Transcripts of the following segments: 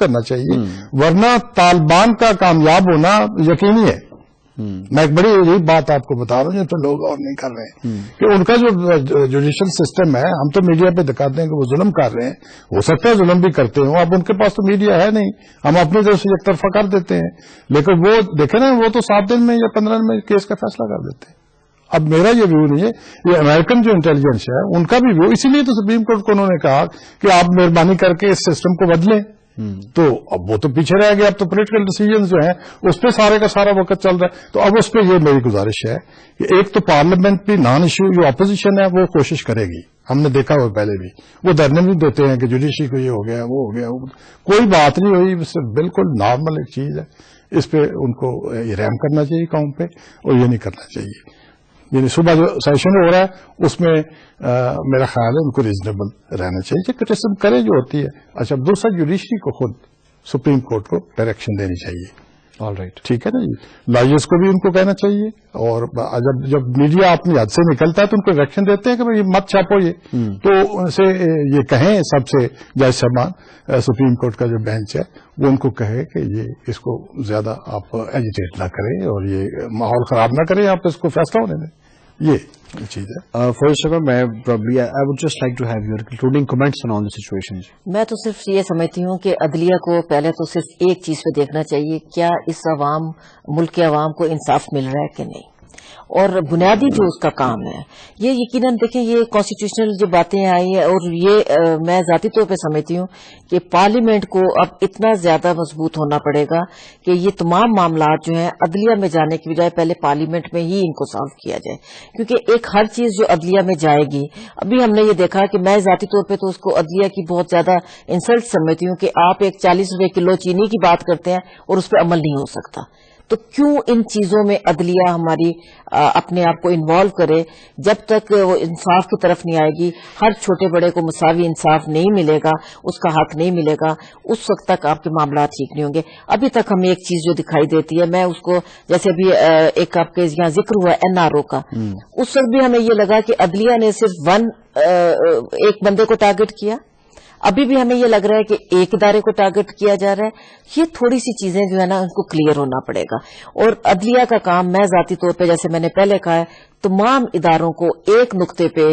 کرنا چاہیے، ورنہ طالبان کا کامیاب ہونا یقینی ہے۔ میں ایک بڑی یہی بات آپ کو بتا رہا ہوں، جن پہ لوگ اور نہیں کر رہے ہیں کہ ان کا جو جوڈیشل سسٹم ہے، ہم تو میڈیا پہ دکھاتے ہیں کہ وہ ظلم کر رہے ہیں، ہو سکتا ہے ظلم بھی کرتے ہوں، اب ان کے پاس تو میڈیا ہے نہیں، ہم اپنی طرف سے ایک طرفہ کر دیتے ہیں، لیکن وہ دیکھیں نا، وہ تو 7 دن میں یا 15 دن میں کیس کا فیصلہ کر دیتے ہیں۔ اب میرا یہ ویو نہیں ہے، یہ امریکن جو انٹیلیجنس ہے ان کا بھی ویو، اسی لیے تو سپریم کورٹ کو انہوں نے کہا کہ آپ مہربانی کر کے اس سسٹم کو بدلیں، تو اب وہ تو پیچھے رہ گیا، اب تو پولیٹیکل ڈیسیجنز جو ہیں اس پہ سارے کا سارا وقت چل رہا ہے، تو اب اس پہ یہ میری گزارش ہے کہ ایک تو پارلیمنٹ بھی نان ایشو جو اپوزیشن ہے وہ کوشش کرے گی، ہم نے دیکھا ہوا پہلے بھی وہ دھرنے بھی دیتے ہیں کہ جوڈیشری کو یہ ہو گیا وہ ہو گیا، کوئی بات نہیں ہوئی، بالکل نارمل ایک چیز ہے، اس پہ ان کو یہ رحم کرنا چاہیے قوم پہ، اور یہ نہیں کرنا چاہیے۔ یعنی صبح جو سیشن ہو رہا ہے اس میں میرا خیال ہے ان کو ریزنیبل رہنا چاہیے، کرٹیسزم کرے جو ہوتی ہے۔ اچھا، دوسرا جوڈیشری کو خود سپریم کورٹ کو ڈائریکشن دینی چاہیے، آل رائٹ، ٹھیک ہے نا جی، لائرز کو بھی ان کو کہنا چاہیے، اور جب میڈیا اپنی حد سے نکلتا ہے تو ان کو ڈائریکشن دیتے ہیں کہ بھائی مت چھاپو یہ، تو ان سے یہ کہیں سب سے جج صاحبان سپریم کورٹ کا جو بینچ ہے وہ ان کو کہے کہ یہ اس کو زیادہ آپ ایجیٹیٹ نہ کریں اور یہ ماحول خراب نہ کریں، آپ اس کو فیصلہ ہونے دیں، یہ چیز ہے۔ میں I would just like to have your concluding comments on all the situations. میں تو صرف یہ سمجھتی ہوں کہ عدلیہ کو پہلے تو صرف ایک چیز پہ دیکھنا چاہیے، کیا اس ملک کے عوام کو انصاف مل رہا ہے کہ نہیں، اور بنیادی جو اس کا کام ہے یہ یقیناً دیکھیں، یہ کانسٹیٹیوشنل جو باتیں آئی ہیں، اور یہ میں ذاتی طور پہ سمجھتی ہوں کہ پارلیمنٹ کو اب اتنا زیادہ مضبوط ہونا پڑے گا کہ یہ تمام معاملات جو ہیں عدلیہ میں جانے کی بجائے پہلے پارلیمنٹ میں ہی ان کو سالو کیا جائے، کیونکہ ایک ہر چیز جو عدلیہ میں جائے گی، ابھی ہم نے یہ دیکھا کہ میں ذاتی طور پہ تو اس کو عدلیہ کی بہت زیادہ انسلٹ سمجھتی ہوں کہ آپ ایک 40 روپے کلو چینی کی بات کرتے ہیں اور اس پہ عمل نہیں ہو سکتا، تو کیوں ان چیزوں میں عدلیہ ہماری اپنے آپ کو انوالو کرے؟ جب تک وہ انصاف کی طرف نہیں آئے گی، ہر چھوٹے بڑے کو مساوی انصاف نہیں ملے گا، اس کا حق نہیں ملے گا، اس وقت تک آپ کے معاملات ٹھیک نہیں ہوں گے۔ ابھی تک ہمیں ایک چیز جو دکھائی دیتی ہے، میں اس کو جیسے ابھی ایک آپ کے یہاں ذکر ہوا NRO کا، اس وقت بھی ہمیں یہ لگا کہ عدلیہ نے صرف ایک بندے کو ٹارگٹ کیا، ابھی بھی ہمیں یہ لگ رہا ہے کہ ایک ادارے کو ٹارگٹ کیا جا رہا ہے۔ یہ تھوڑی سی چیزیں جو ہے نا ان کو کلیئر ہونا پڑے گا، اور عدلیہ کا کام میں ذاتی طور پہ جیسے میں نے پہلے کہا ہے، تمام اداروں کو ایک نقطے پہ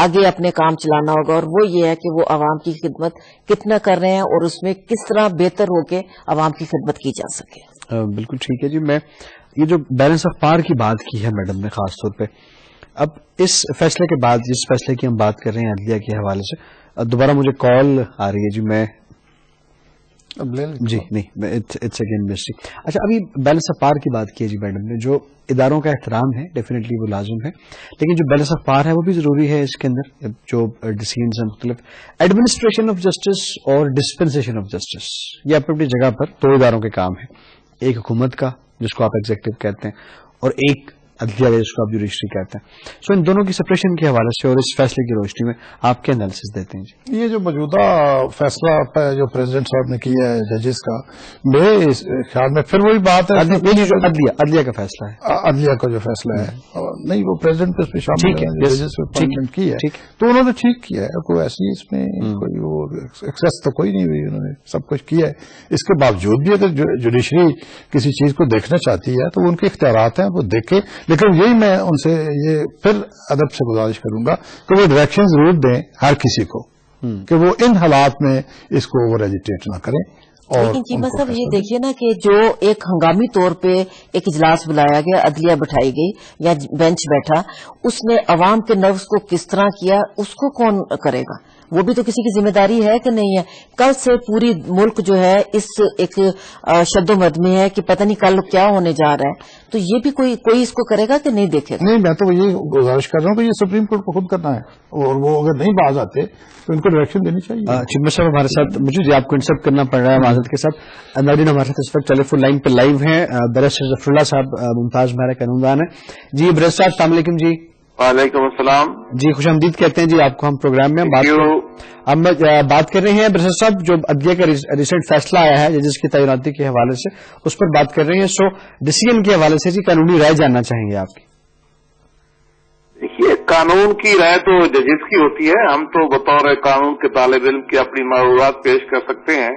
آگے اپنے کام چلانا ہوگا، اور وہ یہ ہے کہ وہ عوام کی خدمت کتنا کر رہے ہیں اور اس میں کس طرح بہتر ہو کے عوام کی خدمت کی جا سکے۔ بالکل ٹھیک ہے جی۔ میں یہ جو بیلنس آف پاور کی بات کی ہے میڈم نے خاص طور پہ، اب اس فیصلے کے بعد جس فیصلے کی ہم بات کر رہے ہیں عدلیہ کے حوالے سے، دوبارہ مجھے کال آ رہی ہے جی، میں جی نہیں اٹس اگین مسٹری۔ اچھا، ابھی بیلنس آف پاور کی بات کی ہے جی میڈم نے، جو اداروں کا احترام ہے ڈیفینیٹلی وہ لازم ہے، لیکن جو بیلنس آف پاور ہے وہ بھی ضروری ہے۔ اس کے اندر جو ڈیسیژنز ہیں مختلف، ایڈمنسٹریشن آف جسٹس اور ڈسپنسیشن آف جسٹس، یہ اپنی اپنی جگہ پر دو اداروں کے کام ہے، ایک حکومت کا جس کو آپ ایگزیکٹو کہتے ہیں، اور ایک عدلیہ جس کو آپ جوڈیشری کہتے ہیں۔ سو ان دونوں کی سپریشن کے حوالے سے اور اس فیصلے کی روشنی میں آپ کیا انالیسس دیتے ہیں جی؟ یہ جو موجودہ فیصلہ جو پریزیڈنٹ صاحب نے کیا ہے ججز کا، میرے خیال میں پھر وہی بات ہے، عدلیہ کا فیصلہ ہے، عدلیہ کا جو فیصلہ ہے، نہیں وہ پریزیڈنٹ پہ اس پہ شامل ہے، ججز پہ پارلیمنٹ کی ہے، تو انہوں نے ٹھیک کیا ہے، کوئی ایسی اس میں کوئی وہ ایکسیس تو کوئی نہیں ہوئی، انہوں نے سب کچھ کیا ہے۔ اس کے باوجود بھی اگر جوڈیشری کسی چیز کو دیکھنا چاہتی ہے تو ان کے اختیارات ہیں، وہ دیکھے، لیکن یہی میں ان سے یہ پھر ادب سے گزارش کروں گا کہ وہ ڈائریکشن ضرور دیں ہر کسی کو کہ وہ ان حالات میں اس کو اوور ایجیٹیٹ نہ کریں۔ لیکن چیمہ صاحب یہ دیکھیے نا کہ جو ایک ہنگامی طور پہ ایک اجلاس بلایا گیا، عدلیہ بٹھائی گئی یا بینچ بیٹھا، اس نے عوام کے نفس کو کس طرح کیا، اس کو کون کرے گا؟ وہ بھی تو کسی کی ذمہ داری ہے کہ نہیں ہے؟ کل سے پوری ملک جو ہے اس ایک شد و مد میں ہے کہ پتہ نہیں کل کیا ہونے جا رہا ہے، تو یہ بھی کوئی اس کو کرے گا کہ نہیں دیکھے گا؟ نہیں، میں تو یہ گزارش کر رہا ہوں کہ یہ سپریم کورٹ کو خود کرنا ہے، اور وہ اگر نہیں باز آتے تو ان کو ڈائریکشن دینی چاہیے۔ چیمہ صاحب ہمارے ساتھ مجھے جی آپ کو انٹرپٹ کرنا پڑ رہا ہے معذرت کے ساتھ، ناظرین ہمارے ساتھ اس وقت ٹیلی فون لائن پہ لائیو ہیں بیرسٹر ظفر اللہ صاحب، ممتاز محرہ قانوندان ہیں جی۔ بیرسٹر صاحب السلام علیکم جی۔ وعلیکم السلام جی، خوش آمدید کہتے ہیں جی آپ کو ہم پروگرام میں۔ ہم بات کر رہے ہیں بیرسٹر صاحب جو عدلیہ کا ریسنٹ فیصلہ آیا ہے ججز کی تعیناتی کے حوالے سے، اس پر بات کر رہے ہیں۔ سو ڈیسیژن کے حوالے سے جی قانونی رائے جاننا چاہیں گے آپ کی۔ دیکھیے، قانون کی رائے تو ججز کی ہوتی ہے، ہم تو بطور قانون کے طالب علم کی اپنی معلومات پیش کر سکتے ہیں،